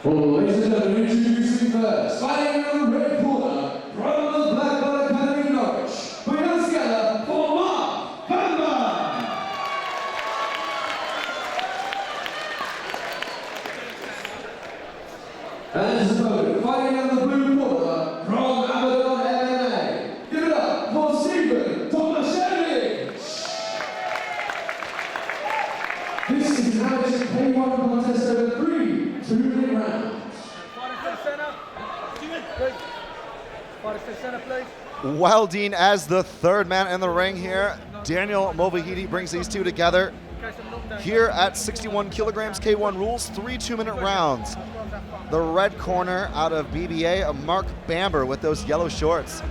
Ladies and gentlemen, introducing first, fighting in the red corner, from the Black Belt Academy Norwich, bringing us together for Mark Bamber. And his opponent, fighting in the blue corner, from Aberdeen MMA. Give it up for Stiven, Tomachevic. This is an amateur K1 contest over 3 2-minute rounds. Well, Dean, as the third man in the ring here, Daniel Movahidi brings these two together. Here at 61 kilograms K1 rules, 3 2-minute rounds. The red corner out of BBA, Mark Bamber with those yellow shorts.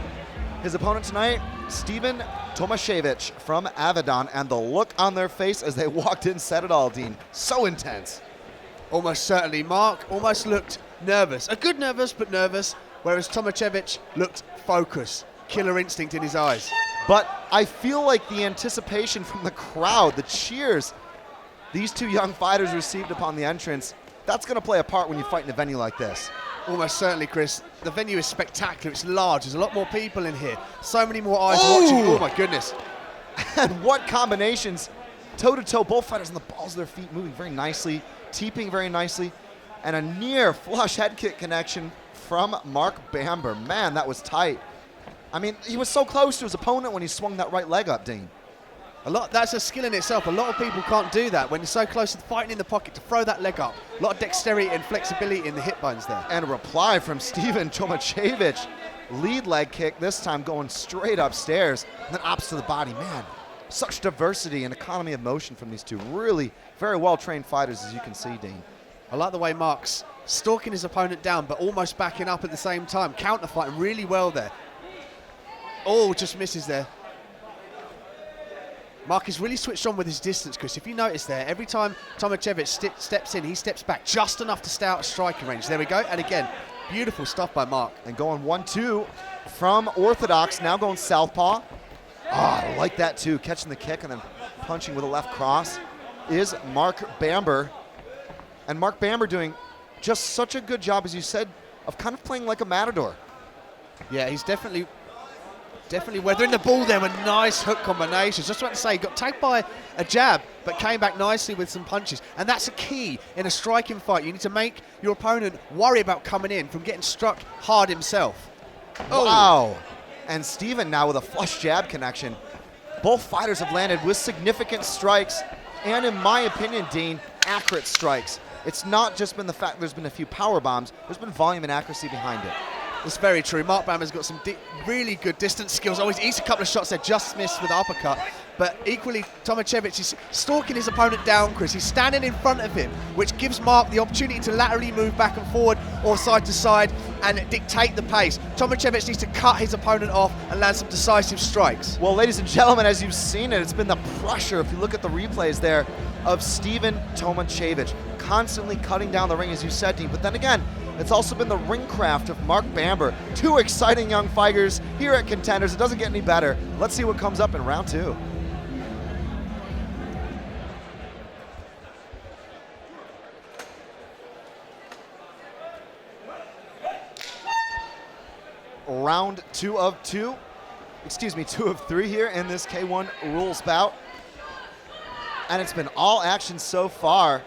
His opponent tonight, Stiven Tomachevic from Aberdeen, and the look on their face as they walked in said it all, Dean. So intense. Almost certainly. Mark almost looked nervous. A good nervous, but nervous, whereas Tomachevic looked focused. Killer instinct in his eyes. But I feel like the anticipation from the crowd, the cheers these two young fighters received upon the entrance, that's going to play a part when you fight in a venue like this. Almost certainly, Chris. The venue is spectacular. It's large. There's a lot more people in here. So many more eyes watching. Oh, my goodness. And what combinations. Toe-to-toe, both fighters on the balls of their feet, moving very nicely, teeping very nicely, and a near flush head kick connection from Mark Bamber. Man, that was tight. I mean, he was so close to his opponent when he swung that right leg up, Dean. That's a skill in itself. A lot of people can't do that when you're so close to fighting in the pocket to throw that leg up. A lot of dexterity and flexibility in the hip bones there. And a reply from Stiven Tomachevic. Lead leg kick, this time going straight upstairs, and then opposite to the body. Man, such diversity and economy of motion from these two. Really very well-trained fighters, as you can see, Dean. I like the way Mark's stalking his opponent down, but almost backing up at the same time. Counter-fighting really well there. Oh, just misses there. Mark is really switched on with his distance, Chris. If you notice there, every time Tomachevic steps in, he steps back just enough to stay out of striking range. There we go. And again, beautiful stuff by Mark. And going 1-2 from Orthodox, now going southpaw. I like that too, catching the kick and then punching with a left cross is Mark Bamber. And Mark Bamber doing just such a good job, as you said, of kind of playing like a matador. Yeah, he's definitely weathering the ball there with nice hook combinations. Just about to say, got tagged by a jab, but came back nicely with some punches. And that's a key in a striking fight. You need to make your opponent worry about coming in from getting struck hard himself. Oh. Wow. And Stiven now with a flush jab connection. Both fighters have landed with significant strikes. And in my opinion, Dean, accurate strikes. It's not just been the fact there's been a few power bombs, there's been volume and accuracy behind it. It's very true. Mark Bamber's got some really good distance skills. Always eats a couple of shots there, just missed with the uppercut. But equally, Tomachevic is stalking his opponent down, Chris. He's standing in front of him, which gives Mark the opportunity to laterally move back and forward or side to side and dictate the pace. Tomachevic needs to cut his opponent off and land some decisive strikes. Well, ladies and gentlemen, as you've seen it, it's been the pressure, if you look at the replays there, of Stiven Tomachevic, constantly cutting down the ring, as you said, Dean. But then again, it's also been the ring craft of Mark Bamber. Two exciting young fighters here at Contenders. It doesn't get any better. Let's see what comes up in round 2. Round 2 of 3 here in this K1 rules bout. And it's been all action so far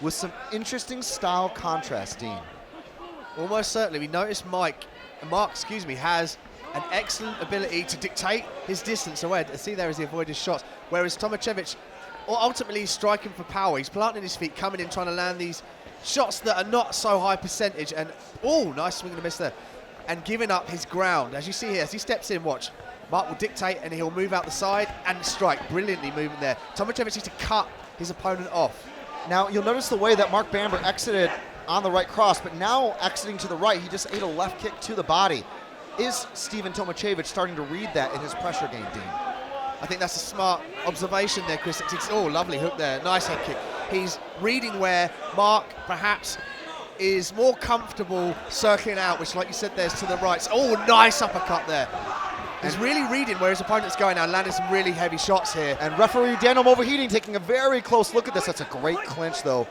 with some interesting style contrast, Dean. Almost certainly. We noticed Mark has an excellent ability to dictate his distance away. See there as he avoided shots. Whereas Tomachevic, ultimately striking for power. He's planting his feet, coming in, trying to land these shots that are not so high percentage. And, oh, nice swing and a miss there. And giving up his ground. As you see here, as he steps in, watch. Mark will dictate and he'll move out the side and strike. Brilliantly moving there. Tomachevic needs to cut his opponent off. Now, you'll notice the way that Mark Bamber exited on the right cross, but now exiting to the right, he just ate a left kick to the body. Is Stiven Tomachevic starting to read that in his pressure game, Dean? I think that's a smart observation there, Chris. Oh, lovely hook there. Nice head kick. He's reading where Mark perhaps is more comfortable circling out, which, like you said, there's to the right. Oh, nice uppercut there. He's really reading where his opponent's going now, landing some really heavy shots here. And referee Daniel Movaheating taking a very close look at this. That's a great clinch, though,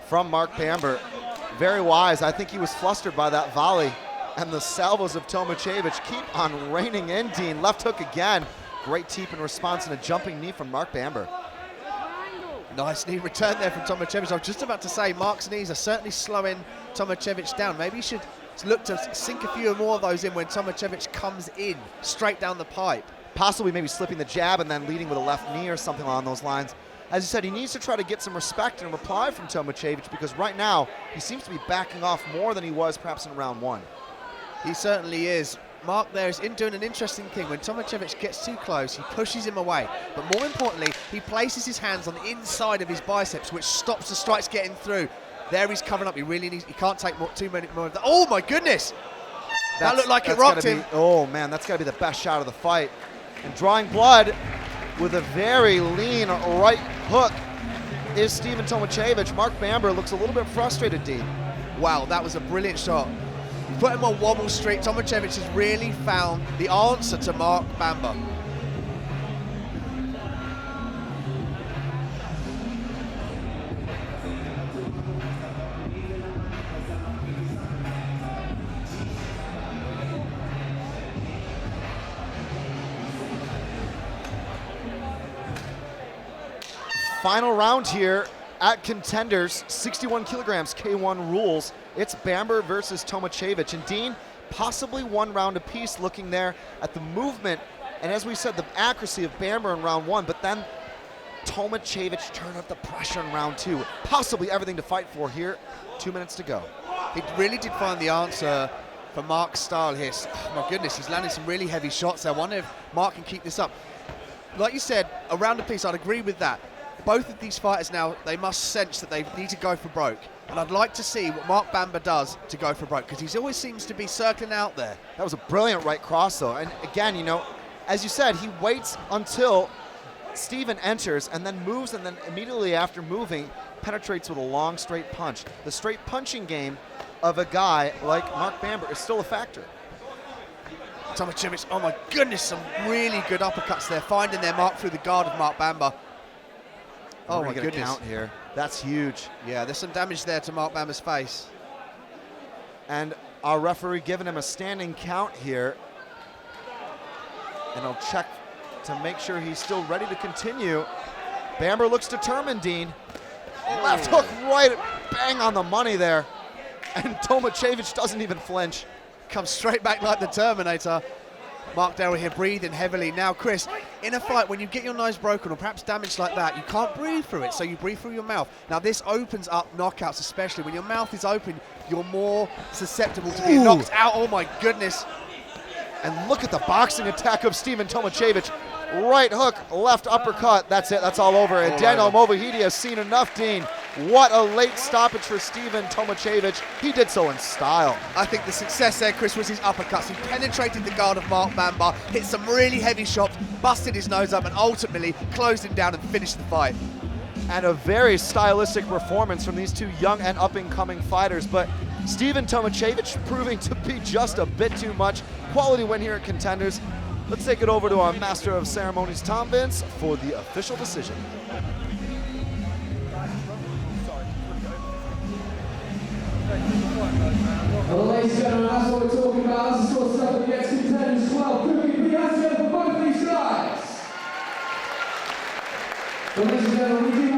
from Mark Bamber. Very wise. I think he was flustered by that volley. And the salvos of Tomachevic keep on raining in, Dean. Left hook again. Great teep in response and a jumping knee from Mark Bamber. Nice knee return there from Tomachevic. I was just about to say, Mark's knees are certainly slowing Tomachevic down. Maybe he should look to sink a few more of those in when Tomachevic comes in straight down the pipe. Possibly maybe slipping the jab and then leading with a left knee or something along those lines. As you said, he needs to try to get some respect and reply from Tomachevic because right now he seems to be backing off more than he was perhaps in round 1. He certainly is. Mark there is doing an interesting thing. When Tomachevic gets too close, he pushes him away. But more importantly, he places his hands on the inside of his biceps, which stops the strikes getting through. There he's covering up. He really needs. He can't take too many more of that. Oh my goodness! That looked like it rocked him. Oh man, that's got to be the best shot of the fight. And drawing blood with a very lean right hook is Stiven Tomachevic. Mark Bamber looks a little bit frustrated, Dean. Wow, that was a brilliant shot. Put him on wobble street. Tomachevic has really found the answer to Mark Bamber. Final round here at Contenders, 61 kilograms K1 rules. It's Bamber versus Tomachevic. And Dean, possibly one round apiece, looking there at the movement. And as we said, the accuracy of Bamber in round 1, but then Tomachevic turned up the pressure in round 2. Possibly everything to fight for here. 2 minutes to go. He really did find the answer for Mark's style here. Oh my goodness, he's landed some really heavy shots there. I wonder if Mark can keep this up. Like you said, a round apiece, I'd agree with that. Both of these fighters now, they must sense that they need to go for broke. And I'd like to see what Mark Bamber does to go for broke, because he always seems to be circling out there. That was a brilliant right cross, though. And again, you know, as you said, he waits until Stiven enters and then moves, and then immediately after moving, penetrates with a long straight punch. The straight punching game of a guy like Mark Bamber is still a factor. Tomachevic, oh my goodness, some really good uppercuts there, finding their mark through the guard of Mark Bamber. Oh my goodness. Count here. That's huge. Yeah, there's some damage there to Mark Bamber's face. And our referee giving him a standing count here. And he'll check to make sure he's still ready to continue. Bamber looks determined, Dean. Left hook right, bang on the money there. And Tomachevic doesn't even flinch. Comes straight back like the Terminator. Mark Darrell here breathing heavily. Now, Chris, in a fight, when you get your nose broken or perhaps damaged like that, you can't breathe through it, so you breathe through your mouth. Now, this opens up knockouts, especially. When your mouth is open, you're more susceptible to being knocked out. Oh, my goodness. And look at the boxing attack of Stiven Tomachevic. Right hook, left uppercut. That's it. That's all over. And Daniel Movahidi has seen enough, Dean. What a late stoppage for Stiven Tomachevic. He did so in style. I think the success there, Chris, was his uppercuts. He penetrated the guard of Mark Bamber, hit some really heavy shots, busted his nose up, and ultimately closed him down and finished the fight. And a very stylistic performance from these two young and up-and-coming fighters. But Stiven Tomachevic proving to be just a bit too much. Quality win here at Contenders. Let's take it over to our Master of Ceremonies, Tom Vince, for the official decision. Well, ladies and gentlemen, that's what we're talking about. That's the sort of stuff that gets Contenders 12. Cooking the answer for both these guys. Well, ladies and gentlemen, we do